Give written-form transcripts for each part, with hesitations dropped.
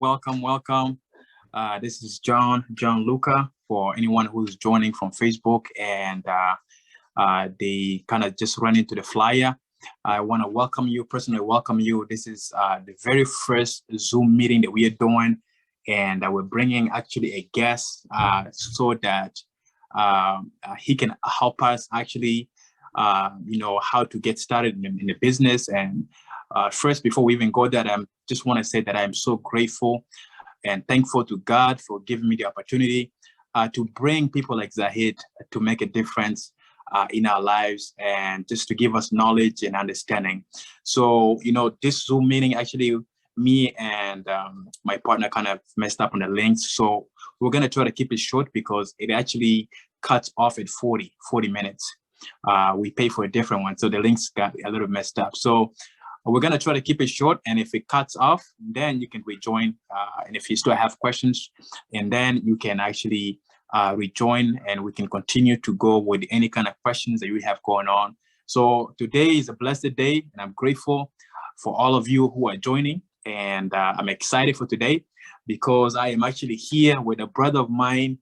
Welcome, welcome. This is John Luca, for anyone who's joining from Facebook and they kind of just run into the flyer. I want to welcome you, personally welcome you. This is the very first Zoom meeting that we are doing, and we're bringing actually a guest so that he can help us actually, how to get started in the business. And first, before we even go there, I just want to say that I'm so grateful and thankful to God for giving me the opportunity to bring people like Zahid to make a difference in our lives and just to give us knowledge and understanding. So, this Zoom meeting, actually, me and my partner kind of messed up on the links. So we're going to try to keep it short because it actually cuts off at 40 minutes. We pay for a different one, so the links got a little messed up. So we're going to try to keep it short, and if it cuts off, then you can rejoin. And if you still have questions, and then you can actually rejoin, and we can continue to go with any kind of questions that you have going on. So today is a blessed day, and I'm grateful for all of you who are joining. And I'm excited for today because I am actually here with a brother of mine.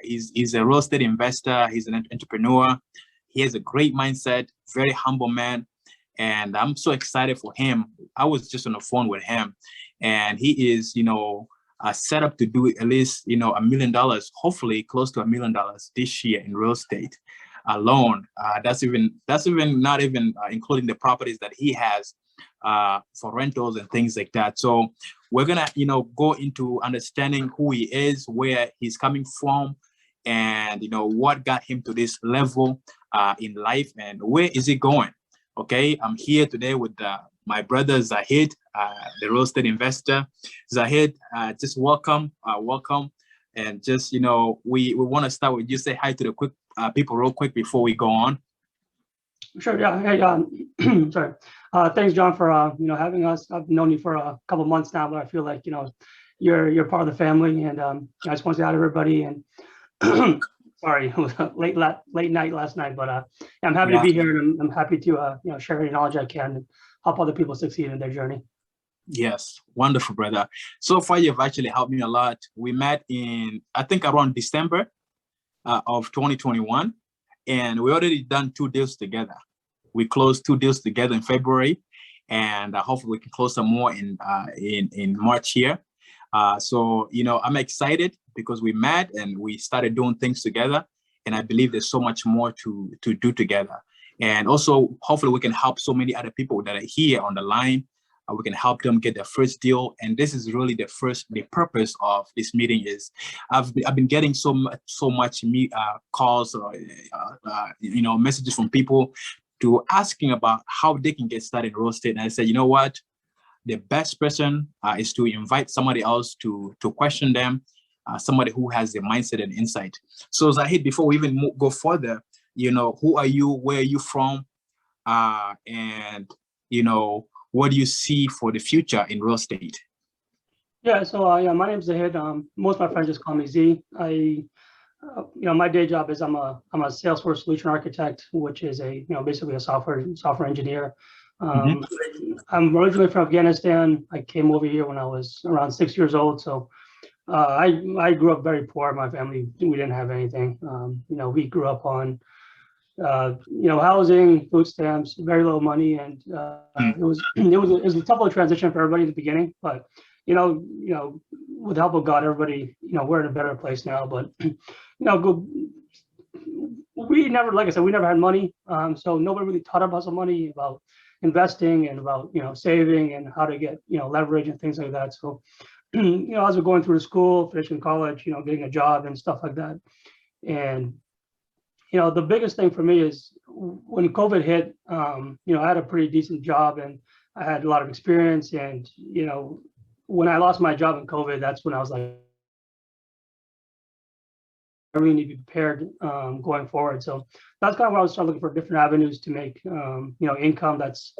He's a real estate investor. He's an entrepreneur. He has a great mindset, very humble man. And I'm so excited for him. I was just on the phone with him, and he is, set up to do at least, $1 million, hopefully close to $1 million this year in real estate alone. That's even not even including the properties that he has for rentals and things like that. So we're gonna, go into understanding who he is, where he's coming from, and what got him to this level in life, and where is he going. Okay, I'm here today with my brother Zahid, the real estate investor. Zahid, just welcome, and just we want to start with you. Say hi to the quick people real quick before we go on. Sure. Yeah. Hey, sorry. Thanks, John, for having us. I've known you for a couple months now, but I feel like you're part of the family, and I just want to say hi to everybody. And sorry, it was a late night last night, but I'm happy to be here, and I'm happy to share any knowledge I can and help other people succeed in their journey. Yes, wonderful, brother. So far, you've actually helped me a lot. We met in, I think, around December of 2021, and we already done 2 deals together. We closed 2 deals together in February, and hopefully we can close some more in March here. So I'm excited because we met and we started doing things together, and I believe there's so much more to do together. And also, hopefully we can help so many other people that are here on the line. We can help them get their first deal. And this is really the purpose of this meeting is I've been getting so much calls or messages from people to asking about how they can get started in real estate. And I said, you know what? The best person is to invite somebody else to question them, somebody who has the mindset and insight. So Zahid, before we even go further, who are you? Where are you from? And what do you see for the future in real estate? Yeah. So my name's Zahid. Most of my friends just call me Z. My day job is I'm a Salesforce solution architect, which is basically a software engineer. I'm originally from Afghanistan. I came over here when I was around 6 years old. So I grew up very poor. My family, we didn't have anything. We grew up on housing, food stamps, very little money, and it was a tough little transition for everybody in the beginning. But with the help of God, everybody, we're in a better place now. But we never, like I said, we never had money. So nobody really taught us about money, about investing, and about saving and how to get leverage and things like that. So as we're going through the school, finishing college, getting a job and stuff like that. And the biggest thing for me is when COVID hit, I had a pretty decent job and I had a lot of experience. And, when I lost my job in COVID, that's when I was like, I really need to be prepared going forward. So that's kind of where I was starting looking for different avenues to make, income that's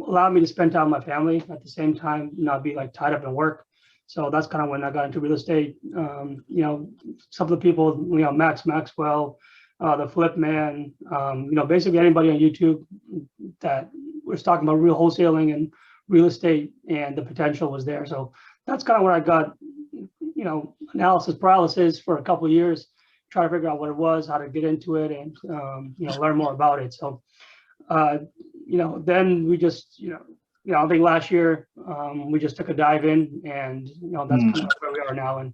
allowed me to spend time with my family at the same time, not be like tied up in work. So that's kind of when I got into real estate. Some of the people, Maxwell, the Flip Man, basically anybody on YouTube that was talking about real wholesaling and real estate and the potential was there. So that's kind of where I got, analysis paralysis for a couple of years, trying to figure out what it was, how to get into it, and learn more about it. So then we just I think last year we just took a dive in, and that's kind of where we are now. And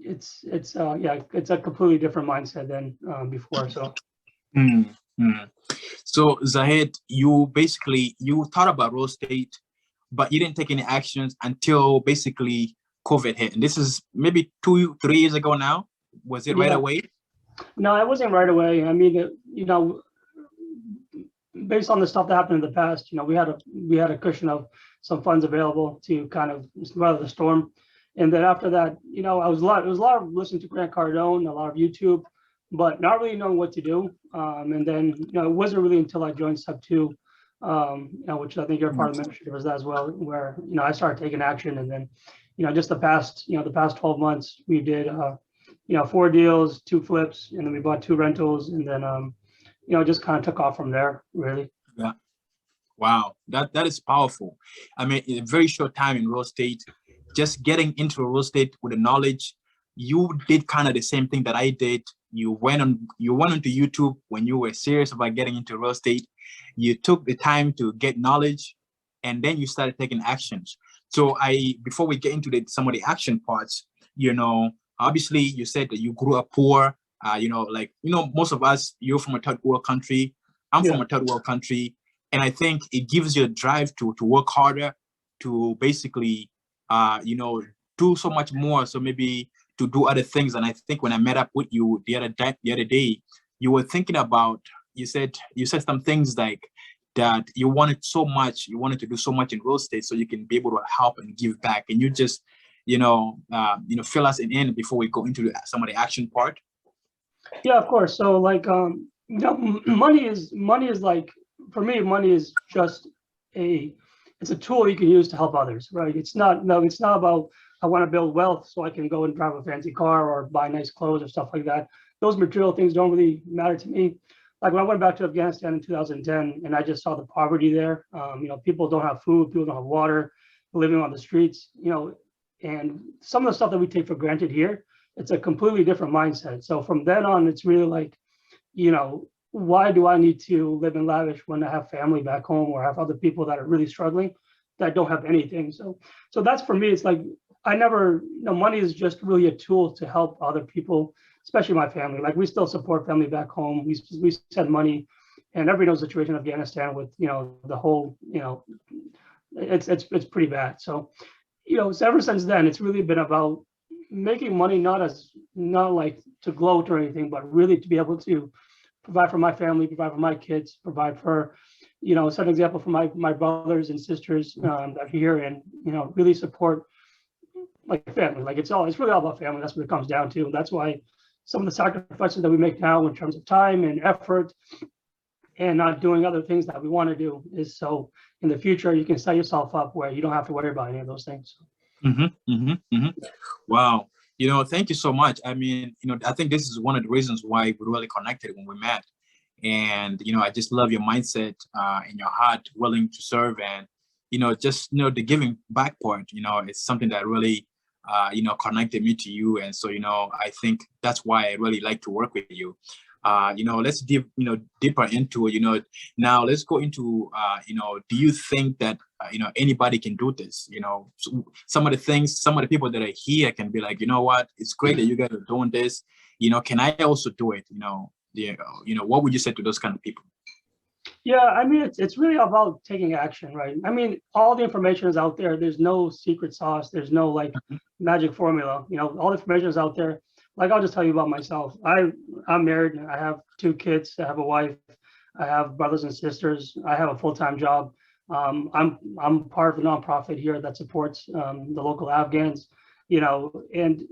it's a completely different mindset than before. So. So Zahid, you thought about real estate, but you didn't take any actions until basically COVID hit. And this is maybe 2-3 years ago now. Was it right away? No, it wasn't right away. I mean, based on the stuff that happened in the past, we had a cushion of some funds available to kind of weather the storm. And then after that, it was a lot of listening to Grant Cardone, a lot of YouTube, but not really knowing what to do. And then, it wasn't really until I joined Sub 2, which I think you're part of the membership was that as well, where, I started taking action. And then, just the past 12 months, we did, 4 deals, 2 flips, and then we bought 2 rentals. And then, just kind of took off from there, really. Yeah. Wow. That is powerful. I mean, in a very short time in real estate, just getting into real estate with the knowledge, you did kind of the same thing that I did. You went onto YouTube when you were serious about getting into real estate. You took the time to get knowledge, and then you started taking actions. So before we get into some of the action parts, obviously you said that you grew up poor. Most of us, you're from a third world country. I'm from a third world country. And I think it gives you a drive to work harder, to basically, do so much more. So maybe to do other things. And I think when I met up with you the other day, you were thinking about, you said some things like that you wanted to do so much in real estate so you can be able to help and give back. And you just, fill us in before we go into some of the action part. Yeah, of course. So money is like, for me, money is just it's a tool you can use to help others, right? It's not about, I want to build wealth so I can go and drive a fancy car or buy nice clothes or stuff like that. Those material things don't really matter to me. Like when I went back to Afghanistan in 2010 and I just saw the poverty there, people don't have food, people don't have water, living on the streets, and some of the stuff that we take for granted here, it's a completely different mindset. So from then on, it's really like, why do I need to live in lavish when I have family back home or have other people that are really struggling that don't have anything? So that's, for me, it's like, money is just really a tool to help other people, especially my family. Like, we still support family back home. We send money, and everybody knows the situation in Afghanistan with, the whole, it's pretty bad. So ever since then, it's really been about making money, not like to gloat or anything, but really to be able to provide for my family, provide for my kids, provide for, set an example for my brothers and sisters that are here, and, really support like family. Like, it's really all about family. That's what it comes down to. And that's why some of the sacrifices that we make now in terms of time and effort and not doing other things that we want to do is so in the future you can set yourself up where you don't have to worry about any of those things. Wow. Thank you so much. I mean, I think this is one of the reasons why we really connected when we met. And, I just love your mindset and your heart, willing to serve, and, the giving back part, it's something that really, connected me to you. And so, I think that's why I really like to work with you. Let's dive, deeper into, now let's go into, do you think that, anybody can do this? So some of the people that are here can be like, what, it's great that you guys are doing this. Can I also do it? What would you say to those kind of people? Yeah, I mean, it's really about taking action, right? I mean, all the information is out there. There's no secret sauce. There's no magic formula. All the information is out there. Like, I'll just tell you about myself. I'm married. I have 2 kids. I have a wife. I have brothers and sisters. I have a full-time job. I'm part of a nonprofit here that supports the local Afghans. And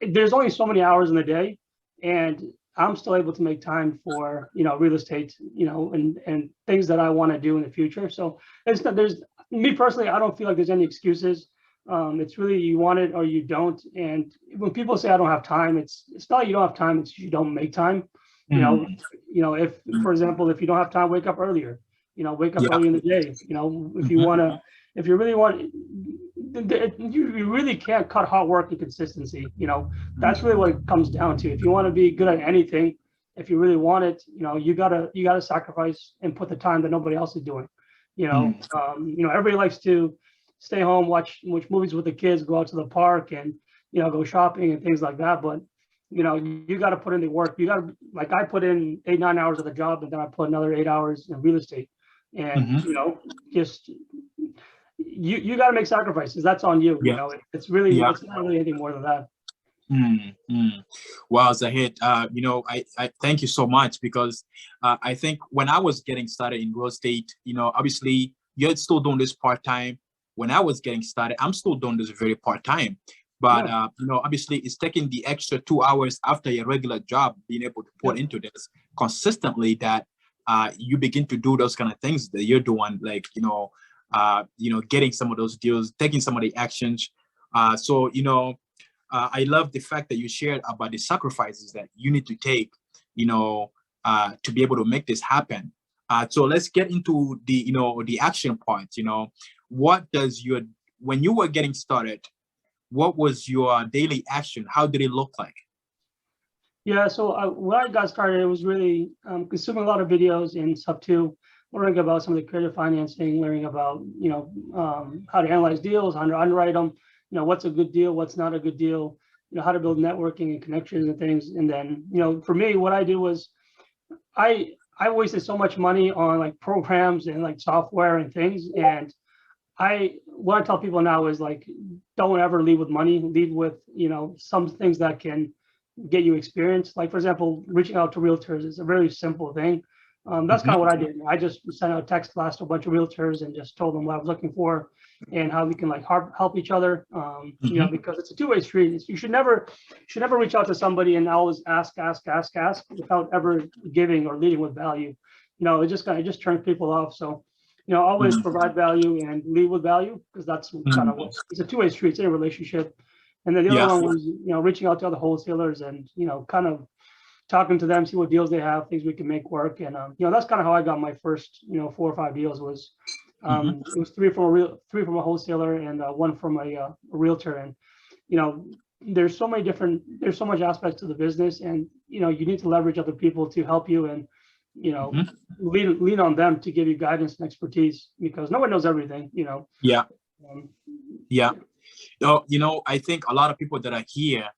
there's only so many hours in the day, and I'm still able to make time for, real estate, and things that I want to do in the future. So there's me personally, I don't feel like there's any excuses. It's really, you want it or you don't. And when people say I don't have time, it's not like you don't have time, it's you don't make time. If, for example, if you don't have time, wake up earlier. wake up early in the day. If you want to, if you really want, you really can't cut hard work and consistency. That's really what it comes down to. If you want to be good at anything, if you really want it, you gotta sacrifice and put the time that nobody else is doing. Everybody likes to stay home, watch movies with the kids, go out to the park, and go shopping and things like that. But you got to put in the work. You got to, like, I put in 8-9 hours of the job, and then I put another 8 hours in real estate. And just you got to make sacrifices. That's on you. It's really it's not really anything more than that. Wow, Zahid, I thank you so much, because I think when I was getting started in real estate, obviously you're still doing this part-time. When I was getting started, I'm still doing this very part-time. But, obviously it's taking the extra 2 hours after your regular job, being able to put into this consistently, that you begin to do those kind of things that you're doing, like, getting some of those deals, taking some of the actions. I love the fact that you shared about the sacrifices that you need to take, to be able to make this happen. So let's get into the action part. What does when you were getting started, what was your daily action? How did it look like? Yeah, so when I got started, it was really consuming a lot of videos and stuff too, learning about some of the creative financing, learning about, how to analyze deals, how to underwrite them, what's a good deal, what's not a good deal, how to build networking and connections and things. And then, for me, what I did was I wasted so much money on like programs and like software and things. And what I tell people now is, like, don't ever lead with money, lead with, some things that can get you experience. Like, for example, reaching out to realtors is a very simple thing. That's kind of what I did. I just sent out a text blast to a bunch of realtors and just told them what I was looking for and how we can like help each other. Because it's a two-way street. You should never reach out to somebody and always ask without ever giving or leading with value. It just turns people off. So, always provide value and lead with value, because that's kind of it's a two-way street. It's in a relationship. And then the other one was, reaching out to other wholesalers and, kind of talking to them, see what deals they have, things we can make work. And, that's kind of how I got my first, 4 or 5 deals was, it was 3 from a wholesaler and 1 from a realtor. And, there's so much aspects to the business, and, you need to leverage other people to help you and, lean on them to give you guidance and expertise, because no one knows everything, I think a lot of people that are here,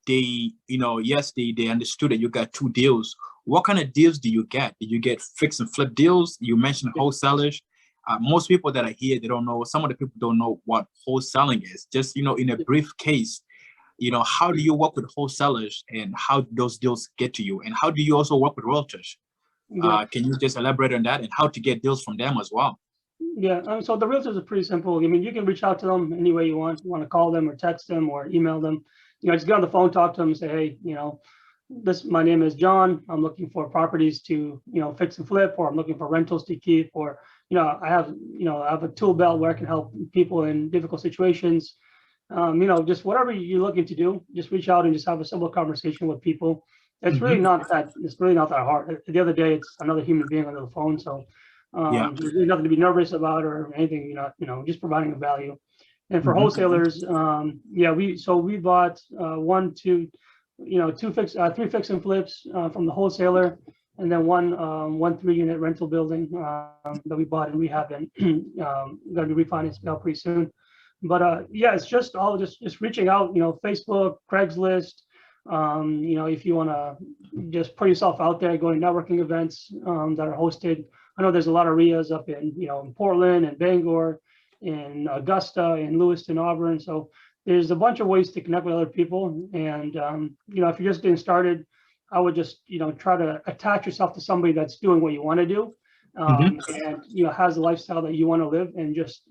they, yes, they understood that you got 2 deals. What kind of deals do you get? Did you get fix and flip deals? You mentioned wholesalers. Most people that are here, they don't know. Some of the people don't know what wholesaling is. Just, in a brief case, how do you work with wholesalers, and how do those deals get to you? And how do you also work with realtors? Can you just elaborate on that and how to get deals from them as well? Yeah, so the realtors are pretty simple. I mean, you can reach out to them any way you want. You want to call them or text them or email them. Just get on the phone, talk to them, and say, hey, my name is John. I'm looking for properties to, fix and flip, or I'm looking for rentals to keep, or, I have a tool belt where I can help people in difficult situations. Just whatever you're looking to do, just reach out and just have a simple conversation with people. It's really not that hard. At the end of the day, it's another human being on the phone. So there's really nothing to be nervous about or anything, just providing a value. And for wholesalers, we bought 3 fix and flips from the wholesaler, and then one 3-unit rental building that we bought and rehab, and going to be refinanced out pretty soon. But it's just all just reaching out, Facebook, Craigslist. If you want to just put yourself out there, going to networking events that are hosted. I know there's a lot of RIAs up in, in Portland and Bangor, in Augusta and Lewiston, Auburn. So there's a bunch of ways to connect with other people. And, if you're just getting started, I would just, try to attach yourself to somebody that's doing what you want to do, and, has the lifestyle that you want to live, and just,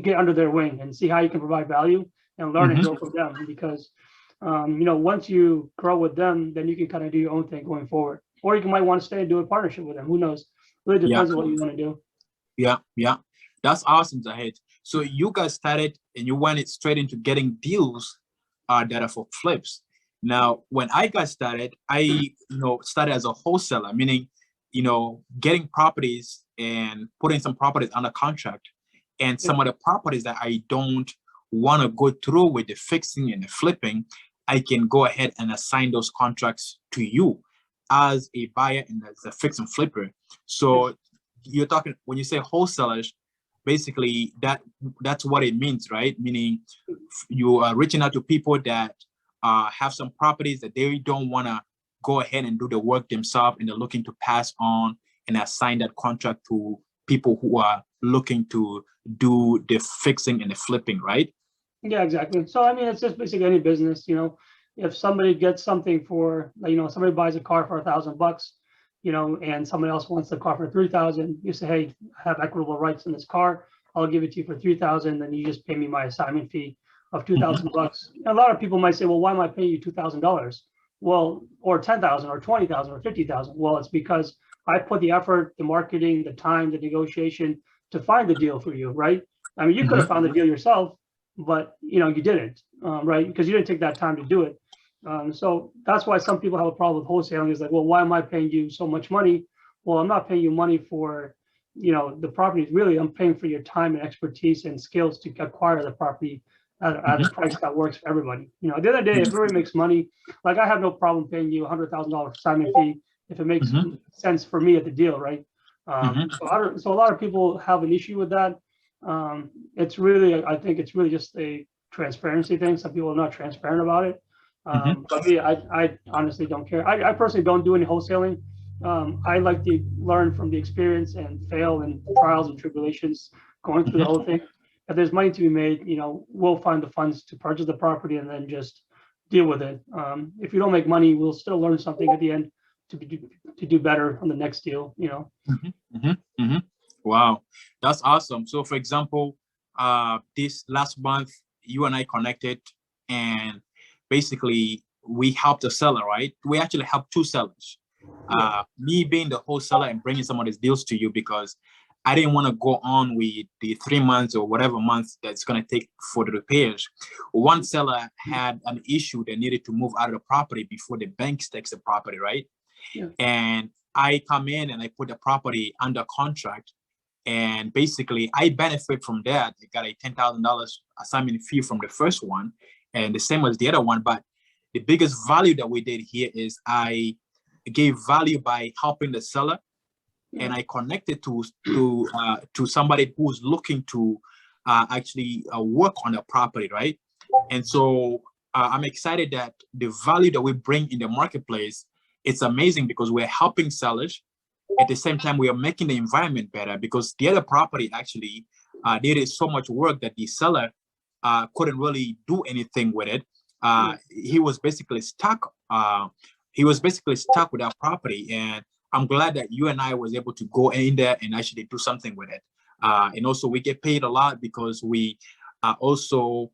get under their wing and see how you can provide value and learn and grow from them. Because, once you grow with them, then you can kind of do your own thing going forward. Or you might want to stay and do a partnership with them. Who knows? Really depends on what you want to do. Yeah. That's awesome, Zahid. So you guys started and you went straight into getting deals that are for flips. Now, when I got started, I started as a wholesaler, meaning, getting properties and putting some properties under contract, and some of the properties that I don't want to go through with the fixing and the flipping, I can go ahead and assign those contracts to you as a buyer and as a fix and flipper. So you're talking, when you say wholesalers, basically that's what it means, right? Meaning you are reaching out to people that have some properties that they don't want to go ahead and do the work themselves, and they're looking to pass on and assign that contract to people who are looking to do the fixing and the flipping, right? Yeah, exactly. So, I mean, it's just basically any business, if somebody gets something for, somebody buys a car for $1,000, and somebody else wants the car for 3,000, you say, hey, I have equitable rights in this car. I'll give it to you for 3,000. Then you just pay me my assignment fee of $2,000. A lot of people might say, well, why am I paying you $2,000? Well, or 10,000 or 20,000 or 50,000. Well, it's because I put the effort, the marketing, the time, the negotiation to find the deal for you, right? I mean, you could have found the deal yourself, but you didn't, right? Because you didn't take that time to do it. So that's why some people have a problem with wholesaling. Is like, well, why am I paying you so much money? Well, I'm not paying you money for, the property. Really, I'm paying for your time and expertise and skills to acquire the property at a price that works for everybody. At the end of the day, if everybody makes money, like I have no problem paying you $100,000 assignment fee if it makes sense for me at the deal, right? So a lot of people have an issue with that. It's really, I think it's really just a transparency thing. Some people are not transparent about it. But me, I honestly don't care. I personally don't do any wholesaling. I like to learn from the experience and fail and trials and tribulations going through the whole thing. If there's money to be made, we'll find the funds to purchase the property and then just deal with it. If you don't make money, we'll still learn something at the end to do better on the next deal, Wow, that's awesome. So for example, this last month, you and I connected, and basically we helped a seller, right? We actually helped two sellers. Me being the wholesaler and bringing some of these deals to you because I didn't want to go on with the 3 months or whatever months that's going to take for the repairs. One seller had an issue that needed to move out of the property before the bank takes the property, right? Yeah. And I come in and I put the property under contract, and basically I benefit from that. I got a $10,000 assignment fee from the first one, and the same as the other one. But the biggest value that we did here is I gave value by helping the seller, and I connected to somebody who's looking to actually work on the property, right? And so I'm excited that the value that we bring in the marketplace, it's amazing because we're helping sellers. At the same time, we are making the environment better because the other property actually needed so much work that the seller couldn't really do anything with it. He was basically stuck. He was basically stuck with that property, and I'm glad that you and I was able to go in there and actually do something with it. And also, we get paid a lot because we also,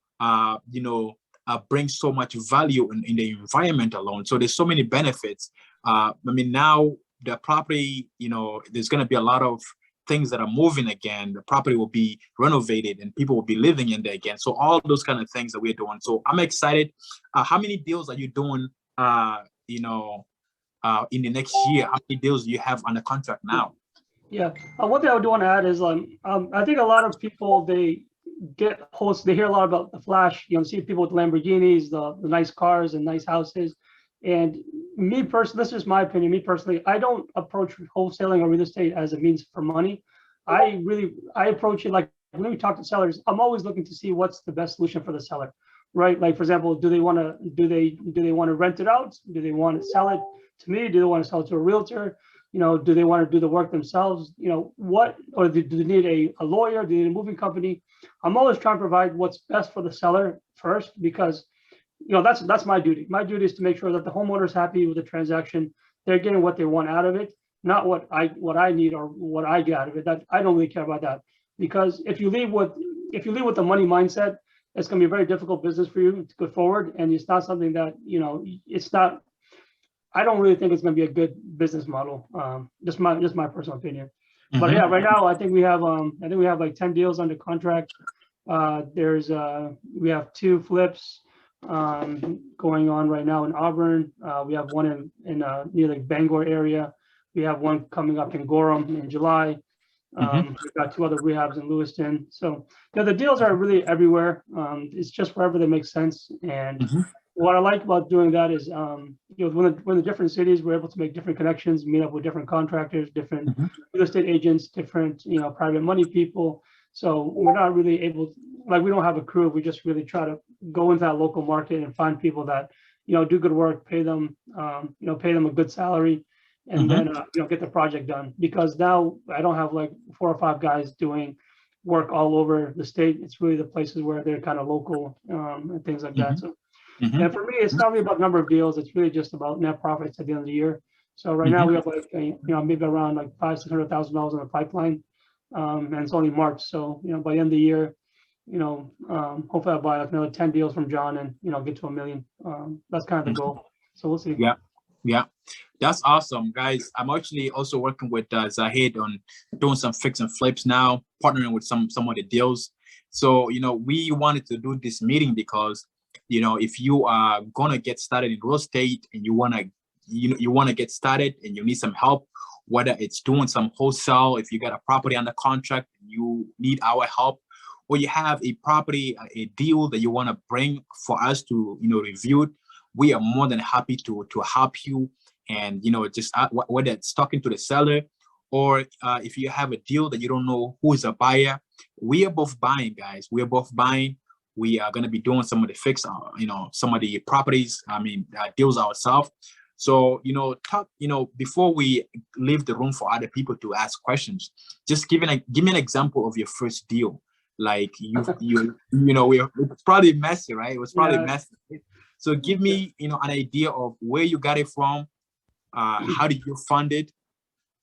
bring so much value in the environment alone. So there's so many benefits. I mean, now the property, there's going to be a lot of things that are moving again. The property will be renovated and people will be living in there again. So all those kind of things that we're doing. So I'm excited. How many deals are you doing, in the next year? How many deals do you have under contract now? Yeah. One thing I would want to add is I think a lot of people, they hear a lot about the flash, see people with Lamborghinis, the nice cars and nice houses. And me personally, this is my opinion, me personally, I don't approach wholesaling or real estate as a means for money. I approach it like when we talk to sellers, I'm always looking to see what's the best solution for the seller, right? Like, for example, do they want to rent it out? Do they want to sell it to me? Do they want to sell it to a realtor? Do they want to do the work themselves? Or do they need a lawyer? Do they need a moving company? I'm always trying to provide what's best for the seller first, because that's my duty. My duty is to make sure that the homeowner is happy with the transaction. They're getting what they want out of it, not what I need or what I get out of it. That I don't really care about that, because if you leave with the money mindset, it's going to be a very difficult business for you to go forward, and it's not something that it's not. I don't really think it's going to be a good business model. Just my personal opinion. But yeah, right now I think we have like 10 deals under contract. We have 2 flips going on right now in Auburn. We have one in near the Bangor area. We have one coming up in Gorham in July. We've got 2 other rehabs in Lewiston. So the deals are really everywhere. It's just wherever they make sense. And what I like about doing that is, when the different cities, we're able to make different connections, meet up with different contractors, different real estate agents, different, private money people. So we're not really able, like, we don't have a crew. We just really try to go into that local market and find people that, do good work, pay them a good salary, and then get the project done. Because now I don't have like 4 or 5 guys doing work all over the state. It's really the places where they're kind of local, and things like that. So, and for me, it's not really about number of deals. It's really just about net profits at the end of the year. So right now we have like maybe around like $500,000-$600,000 in the pipeline, and it's only March. So by the end of the year, hopefully I'll buy like another 10 deals from John and get to $1 million. That's kind of the goal. So we'll see. Yeah, that's awesome, guys. I'm actually also working with Zahid on doing some fix and flips now, partnering with some of the deals. So we wanted to do this meeting because if you are gonna get started in real estate and you wanna get started and you need some help, whether it's doing some wholesale, if you got a property under contract, you need our help, or you have a property, a deal that you want to bring for us to review it, we are more than happy to help you. And just whether it's talking to the seller, or if you have a deal that you don't know who is a buyer, we are both buying, guys. We are both buying. We are going to be doing some of the fix, some of the properties, deals ourselves. So before we leave the room for other people to ask questions, just give me an example of your first deal. Like it's probably messy, right? It was probably messy. So give me, an idea of where you got it from, how did you fund it,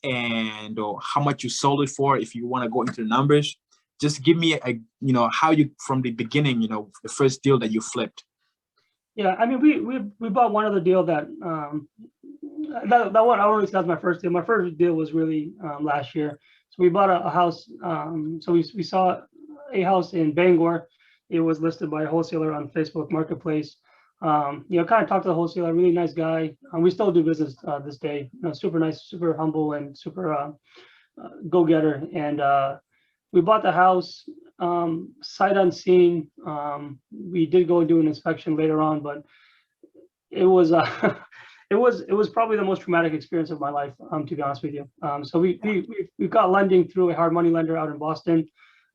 and how much you sold it for. If you want to go into the numbers, just give me how you, from the beginning, the first deal that you flipped. Yeah, I mean, we bought one other deal that that one I always say was my first deal. My first deal was really last year. So we bought a house. So we saw a house in Bangor. It was listed by a wholesaler on Facebook Marketplace. Kind of talked to the wholesaler, really nice guy. We still do business this day. Super nice, super humble, and super go-getter. And we bought the house sight unseen. We did go and do an inspection later on, but it was it was probably the most traumatic experience of my life, to be honest with you. So we got lending through a hard money lender out in Boston.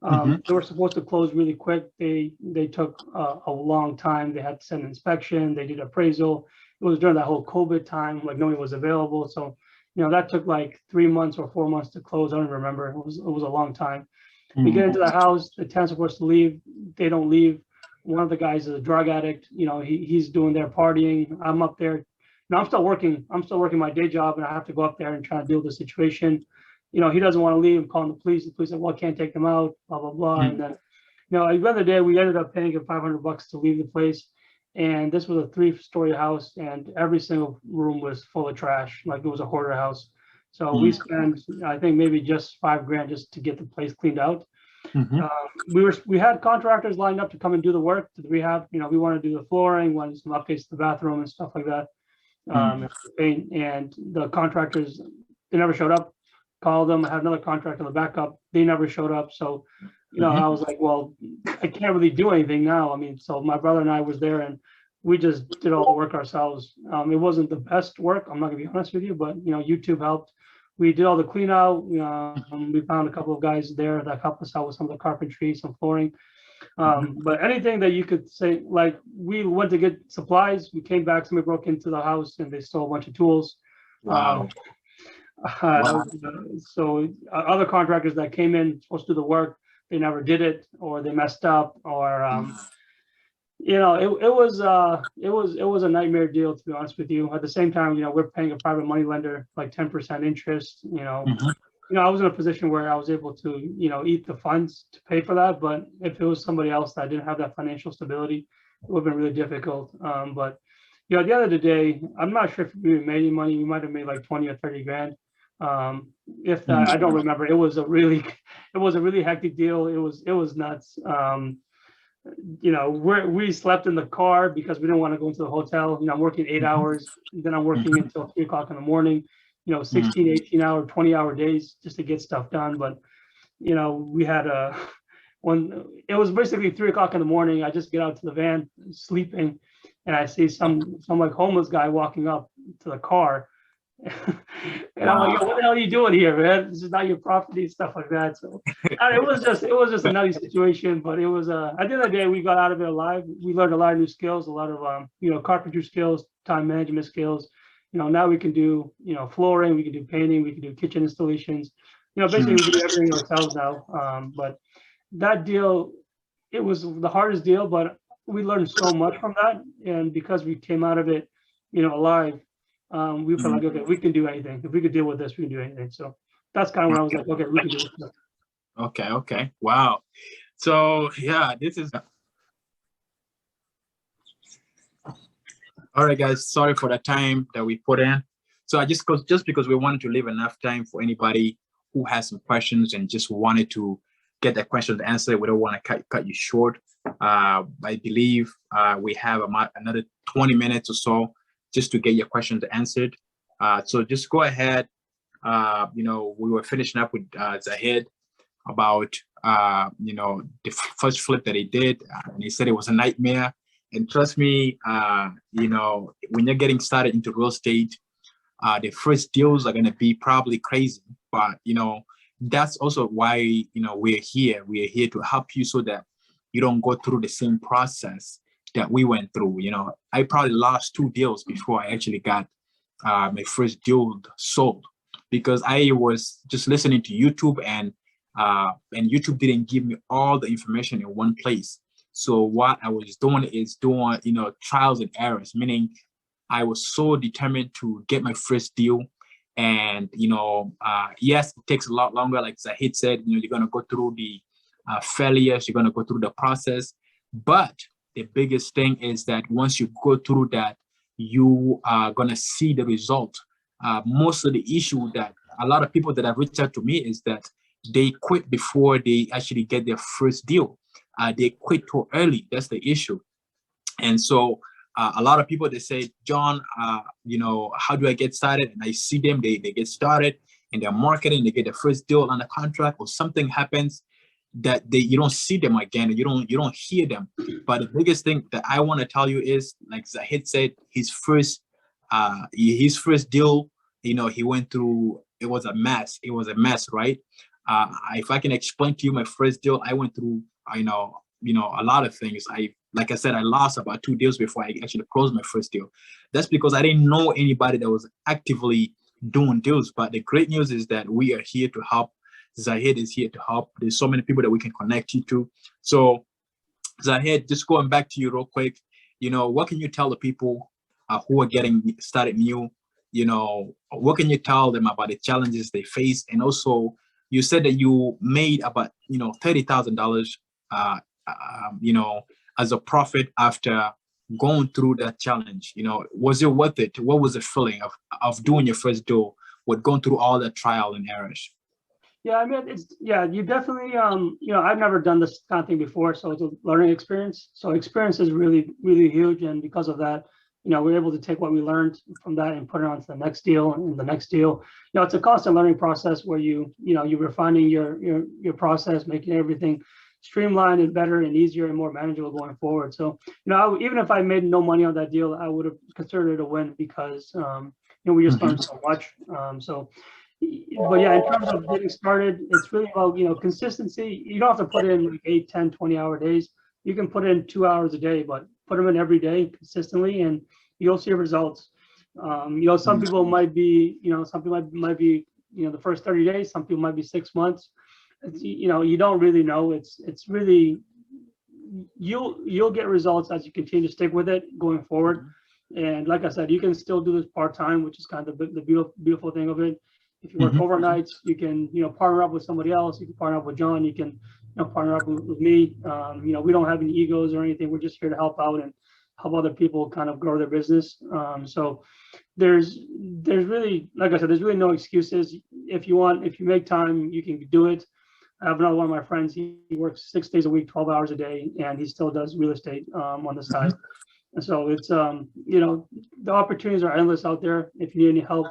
They were supposed to close really quick. They took a long time. They had to send an inspection. They did appraisal. It was during that whole COVID time, like nobody was available. So, that took like 3 months or 4 months to close. I don't remember. It was a long time. We get into the house. The tenants are supposed to leave. They don't leave. One of the guys is a drug addict. He's doing their partying. I'm up there. I'm still working. I'm still working my day job, and I have to go up there and try to deal with the situation. He doesn't want to leave. I'm calling the police. The police said, well, I can't take them out, blah, blah, blah. And then, at the end of the day, we ended up paying him $500 to leave the place. And this was a 3-story house, and every single room was full of trash. Like it was a hoarder house. So we spent, I think, maybe just $5,000 just to get the place cleaned out. We had contractors lined up to come and do the work to the rehab. We want to do the flooring, want to do some updates to the bathroom and stuff like that. And the contractors, they never showed up. Called them. I had another contractor on the backup. They never showed up. So, I was like, well, I can't really do anything now. So my brother and I was there, and we just did all the work ourselves. It wasn't the best work. I'm not gonna be honest with you, but YouTube helped. We did all the clean out. We found a couple of guys there that helped us out with some of the carpentry, some flooring. But anything that you could say, like we went to get supplies. We came back. Somebody broke into the house and they stole a bunch of tools. Wow. So other contractors that came in supposed to do the work, they never did it, or they messed up, or it was a nightmare deal, to be honest with you. At the same time, we're paying a private money lender like 10% interest. I was in a position where I was able to eat the funds to pay for that, but if it was somebody else that didn't have that financial stability, it would have been really difficult. But at the end of the day, I'm not sure if we made any money. We might have made like 20 or 30 grand. If that, I don't remember. It was a really hectic deal. It was nuts. We slept in the car because we didn't want to go into the hotel. I'm working 8 hours, then I'm working until 3 o'clock in the morning. 16, 18-hour, 20-hour days just to get stuff done. But, we had it was basically 3 o'clock in the morning. I just get out to the van sleeping, and I see some like homeless guy walking up to the car. And I'm like, yo, what the hell are you doing here, man? This is not your property, stuff like that. So it was just a nutty situation, but it was at the end of the day, we got out of it alive. We learned a lot of new skills, a lot of carpentry skills, time management skills. Now we can do flooring, we can do painting, we can do kitchen installations. Basically we can do everything ourselves now. But that deal, it was the hardest deal, but we learned so much from that, and because we came out of it alive, we felt like, okay, we can do anything. If we could deal with this, we can do anything. So that's kind of when I was like, okay, we can do this. Okay. Wow. So yeah, this is all right, guys. Sorry for the time that we put in. So I just because we wanted to leave enough time for anybody who has some questions and just wanted to get that question answered. We don't want to cut you short. I believe we have another 20 minutes or so just to get your questions answered. So just go ahead. We were finishing up with Zahid about the first flip that he did, and he said it was a nightmare. And trust me, when you're getting started into real estate, the first deals are going to be probably crazy, but that's also why we're here. We are here to help you so that you don't go through the same process that we went through. I probably lost 2 deals before I actually got my first deal sold, because I was just listening to YouTube, and YouTube didn't give me all the information in one place. So what I was doing is doing trials and errors, meaning I was so determined to get my first deal. And yes, it takes a lot longer. Like Zahid said, you're going to go through the failures, you're going to go through the process, but the biggest thing is that once you go through that, you are going to see the result. Most of the issue that a lot of people that have reached out to me is that they quit before they actually get their first deal. They quit too early. That's the issue. And so a lot of people, they say, John, how do I get started? And I see them, they get started and they're marketing, they get the first deal on the contract, or something happens that you don't see them again, and you don't hear them. But the biggest thing that I want to tell you is, like Zahid said, his first deal, he went through, it was a mess. It was a mess, right? If I can explain to you my first deal, I went through, a lot of things. Like I said, I lost about 2 deals before I actually closed my first deal. That's because I didn't know anybody that was actively doing deals. But the great news is that we are here to help. Zahid is here to help. There's so many people that we can connect you to. So Zahid, just going back to you real quick, what can you tell the people who are getting started new? What can you tell them about the challenges they face? And also, you said that you made about, $30,000, as a profit after going through that challenge. Was it worth it? What was the feeling of doing your first deal with going through all that trial and errors? Yeah, I mean, you definitely, I've never done this kind of thing before, so it's a learning experience. So experience is really, really huge. And because of that, we're able to take what we learned from that and put it onto the next deal and the next deal. It's a constant learning process where you're refining your process, making everything streamlined and better and easier and more manageable going forward. So, even if I made no money on that deal, I would have considered it a win because, we just learned so much. But yeah, in terms of getting started, it's really about, consistency. You don't have to put in like 8, 10, 20-hour days. You can put in 2 hours a day, but put them in every day consistently, and you'll see results. Some people might be, some people might be, the first 30 days. Some people might be 6 months. You don't really know. It's really, you'll get results as you continue to stick with it going forward. And like I said, you can still do this part-time, which is kind of the beautiful thing of it. If you work overnights, you can, partner up with somebody else. You can partner up with John. You can, partner up with me. We don't have any egos or anything. We're just here to help out and help other people kind of grow their business. So there's really, like I said, there's really no excuses. If you make time, you can do it. I have another one of my friends. He works 6 days a week, 12 hours a day, and he still does real estate on the side. And so it's, the opportunities are endless out there. If you need any help,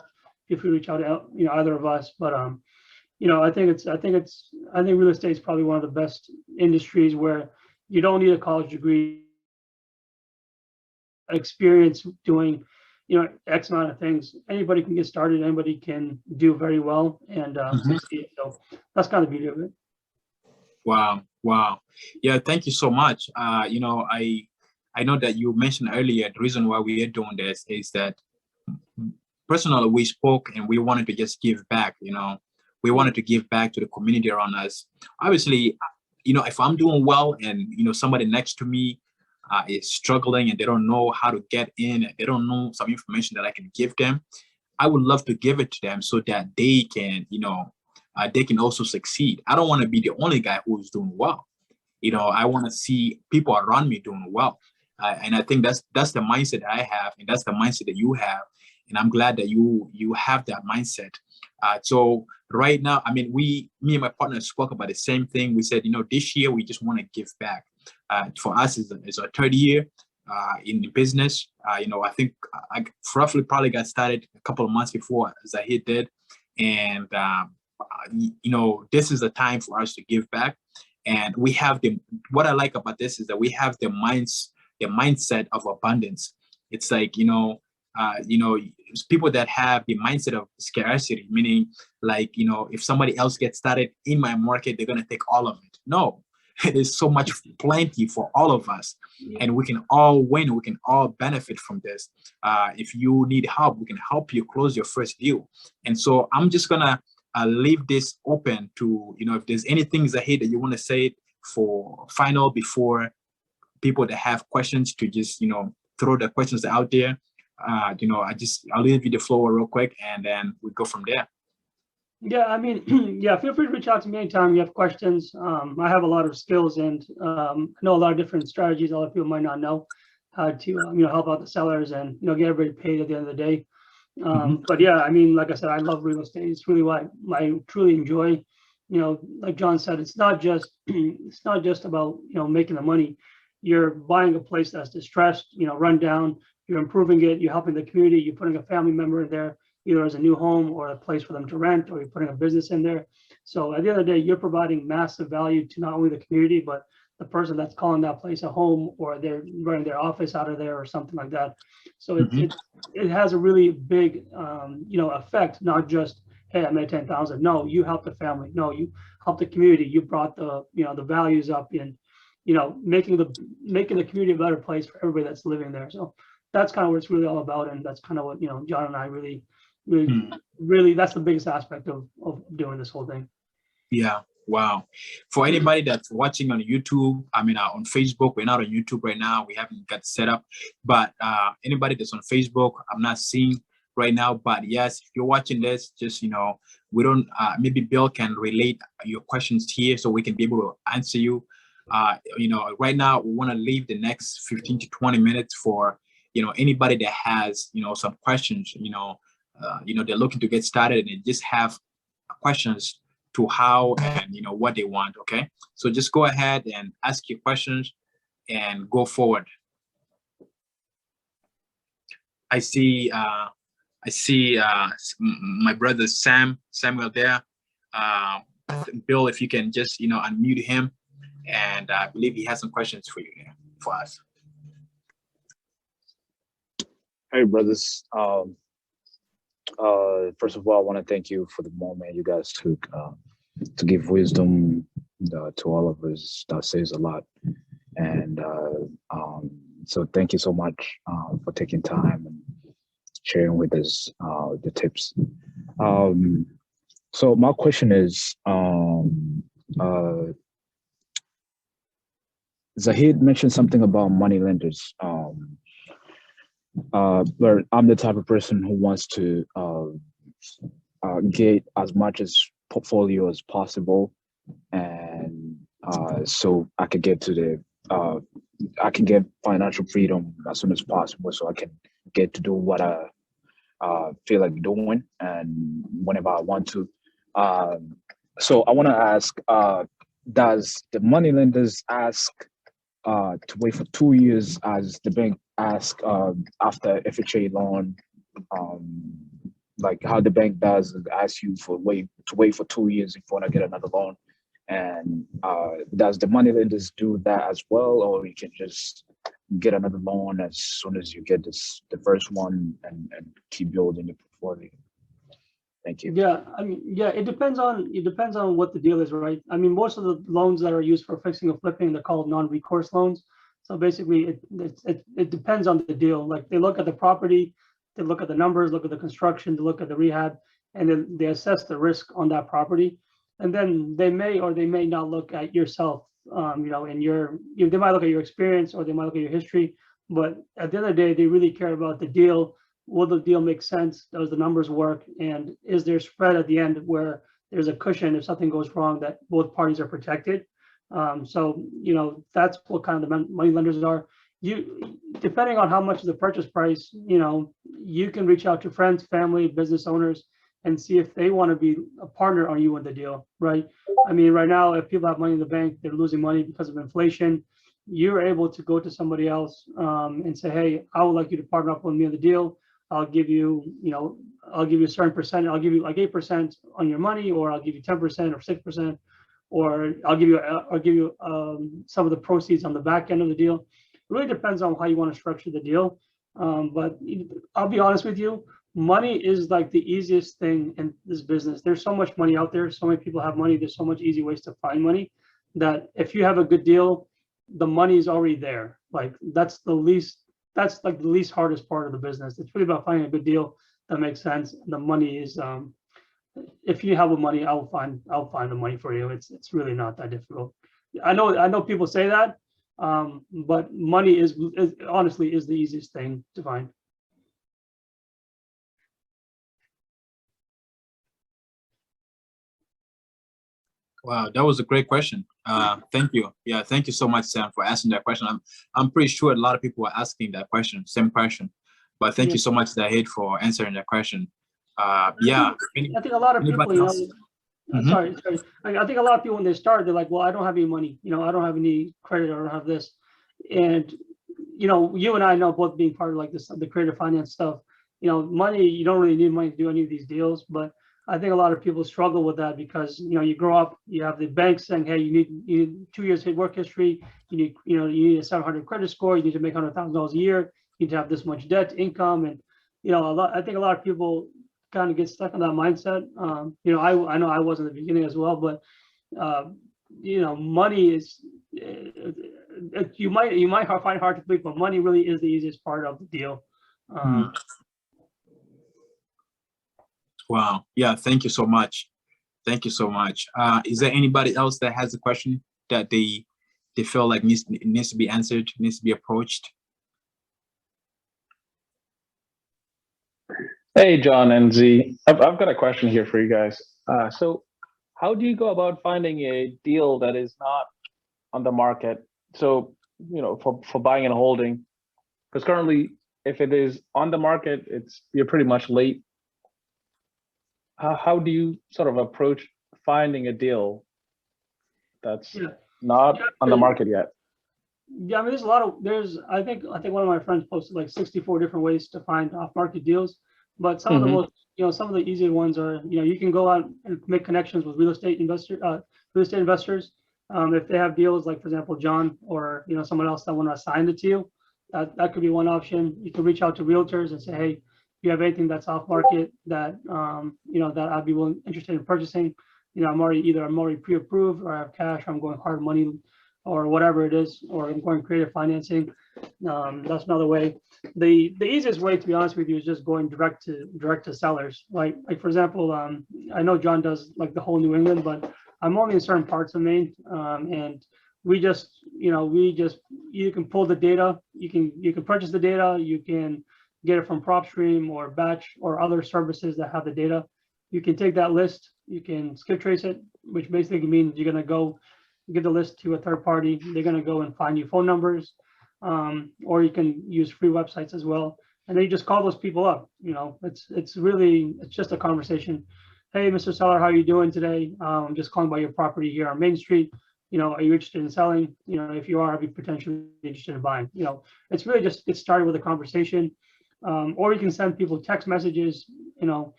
if if you reach out to either of us. But I think real estate is probably one of the best industries where you don't need a college degree, experience doing X amount of things. Anybody can get started. Anybody can do very well and succeed. So that's kind of the beauty of it. Wow. Wow. Yeah. Thank you so much. I know that you mentioned earlier the reason why we are doing this is that personally we spoke and we wanted to just give back. We wanted to give back to the community around us. Obviously, if I'm doing well and somebody next to me is struggling and they don't know how to get in and they don't know some information that I can give them, I would love to give it to them so that they can also succeed. I don't want to be the only guy who is doing well. I want to see people around me doing well. And I think that's the mindset I have, and that's the mindset that you have. And I'm glad that you have that mindset. So right now, I mean, me and my partner spoke about the same thing. We said, this year we just want to give back. For us, it's our third year in the business. I think I roughly probably got started a couple of months before Zahid did. And, this is the time for us to give back. And we have what I like about this is that we have the mindset of abundance. It's like, people that have the mindset of scarcity, meaning like, if somebody else gets started in my market, they're going to take all of it. No, there's so much plenty for all of us, and we can all win. We can all benefit from this. If you need help, we can help you close your first deal. And so I'm just going to leave this open to, if there's anything, Zahid, that you want to say for final before people that have questions to just, throw the questions out there. I'll leave you the floor real quick and then we go from there. Yeah, I mean, yeah, feel free to reach out to me anytime you have questions. I have a lot of skills and I know a lot of different strategies a lot of people might not know how to, help out the sellers and, get everybody paid at the end of the day. But yeah, I mean, like I said, I love real estate. It's really what I truly enjoy. Like John said, it's not just about, making the money. You're buying a place that's distressed, run down, you're improving it, you're helping the community, you're putting a family member in there, either as a new home or a place for them to rent, or you're putting a business in there. So at the end of the day, you're providing massive value to not only the community, but the person that's calling that place a home, or they're running their office out of there or something like that. So it has a really big, effect, not just, hey, I made 10,000. No, you helped the family. No, you helped the community. You brought the values up in, making the community a better place for everybody that's living there. So that's kind of what it's really all about. And that's kind of what, John and I really, that's the biggest aspect of doing this whole thing. Yeah. Wow. For anybody that's watching on YouTube, on Facebook, we're not on YouTube right now. We haven't got set up, but anybody that's on Facebook, I'm not seeing right now, but yes, if you're watching this, just, we don't, maybe Bill can relate your questions here so we can be able to answer you. Right now we want to leave the next 15 to 20 minutes for, anybody that has, some questions, they're looking to get started and just have questions to how and what they want. Okay, so just go ahead and ask your questions and go forward. I see my brother Samuel there. Bill, if you can just unmute him, and I believe he has some questions for you here for us. Hey brothers, first of all, I want to thank you for the moment you guys took to give wisdom to all of us. That says a lot. And so thank you so much for taking time and sharing with us the tips. So my question is, Zahid mentioned something about money lenders. But I'm the type of person who wants to get as much as portfolio as possible, and so I could get to I can get financial freedom as soon as possible, so I can get to do what I feel like doing and whenever I want to. So I want to ask, does the money lenders ask to wait for 2 years as the bank ask after FHA loan like how the bank does ask you to wait for 2 years if you want to get another loan. And does the money lenders do that as well, or you can just get another loan as soon as you get the first one and keep building the portfolio? Thank you. Yeah, I mean, yeah, it depends on what the deal is, right? I mean, most of the loans that are used for fixing or flipping, they're called non-recourse loans. So basically, it depends on the deal. Like they look at the property, they look at the numbers, look at the construction, they look at the rehab, and then they assess the risk on that property. And then they may or they may not look at yourself, you know, and they might look at your experience or they might look at your history. But at the end of the day, they really care about the deal. Will the deal make sense? Does the numbers work? And is there spread at the end where there's a cushion if something goes wrong that both parties are protected? So, you know, that's what kind of the money lenders are. Depending on how much is the purchase price, you know, you can reach out to friends, family, business owners, and see if they want to be a partner on you in the deal, right? I mean, right now, if people have money in the bank, they're losing money because of inflation. You're able to go to somebody else and say, hey, I would like you to partner up with me in the deal. I'll give you, you know, I'll give you a certain percent. I'll give you like 8% on your money, or I'll give you 10% or 6%, or I'll give you some of the proceeds on the back end of the deal. It really depends on how you want to structure the deal. But I'll be honest with you, money is like the easiest thing in this business. There's so much money out there. So many people have money. There's so much easy ways to find money that if you have a good deal, the money is already there. Like that's like the least hardest part of the business. It's really about finding a good deal that makes sense. The money is, if you have the money, I'll find the money for you. It's really not that difficult. I know people say that, but money is honestly is the easiest thing to find. Wow, that was a great question. Thank you. Yeah, thank you so much, Sam, for asking that question. I'm pretty sure a lot of people are asking that question, same question. But thank you so much, Zahid, for answering that question. Yeah. I think a lot of people, you know, sorry. I think a lot of people when they start, they're like, well, I don't have any money, you know, I don't have any credit, or I don't have this. And, you know, you and I know, both being part of like this, the creative finance stuff, you know, money, you don't really need money to do any of these deals. But I think a lot of people struggle with that because, you know, you grow up, you have the bank saying, hey, you need 2 years work history, you need a 700 credit score, you need to make $100,000 a year, you need to have this much debt income. And, you know, I think a lot of people kind of get stuck in that mindset. You know, I know I was in the beginning as well, but, you know, money is, you might find it hard to believe, but money really is the easiest part of the deal. Wow. Yeah. Thank you so much. Thank you so much. Is there anybody else that has a question that they feel like needs to be answered, needs to be approached? Hey, John and Z. I've got a question here for you guys. So how do you go about finding a deal that is not on the market? So, you know, for buying and holding, because currently, if it is on the market, you're pretty much late. How do you sort of approach finding a deal that's not on the market yet? Yeah, I mean, I think one of my friends posted like 64 different ways to find off-market deals, but some of the most, you know, some of the easier ones are, you know, you can go out and make connections with real estate investors. If they have deals, like for example, John or, you know, someone else that want to assign it to you, that could be one option. You can reach out to realtors and say, hey, if you have anything that's off market that, you know, that I'd be interested in purchasing, you know, I'm already pre-approved, or I have cash, or I'm going hard money, or whatever it is, or I'm going creative financing. That's another way. The easiest way, to be honest with you, is just going direct to sellers. Like for example, I know John does like the whole New England, but I'm only in certain parts of Maine, and you can pull the data, you can purchase the data, you can get it from PropStream or Batch or other services that have the data. You can take that list, you can skip trace it, which basically means you're gonna go give the list to a third party. They're gonna go and find you phone numbers, or you can use free websites as well. And then you just call those people up. You know, it's just a conversation. Hey, Mr. Seller, how are you doing today? I'm just calling about your property here on Main Street. You know, are you interested in selling? You know, if you are, I'd be potentially interested in buying. You know, it's really just get started with a conversation. Or you can send people text messages, you know,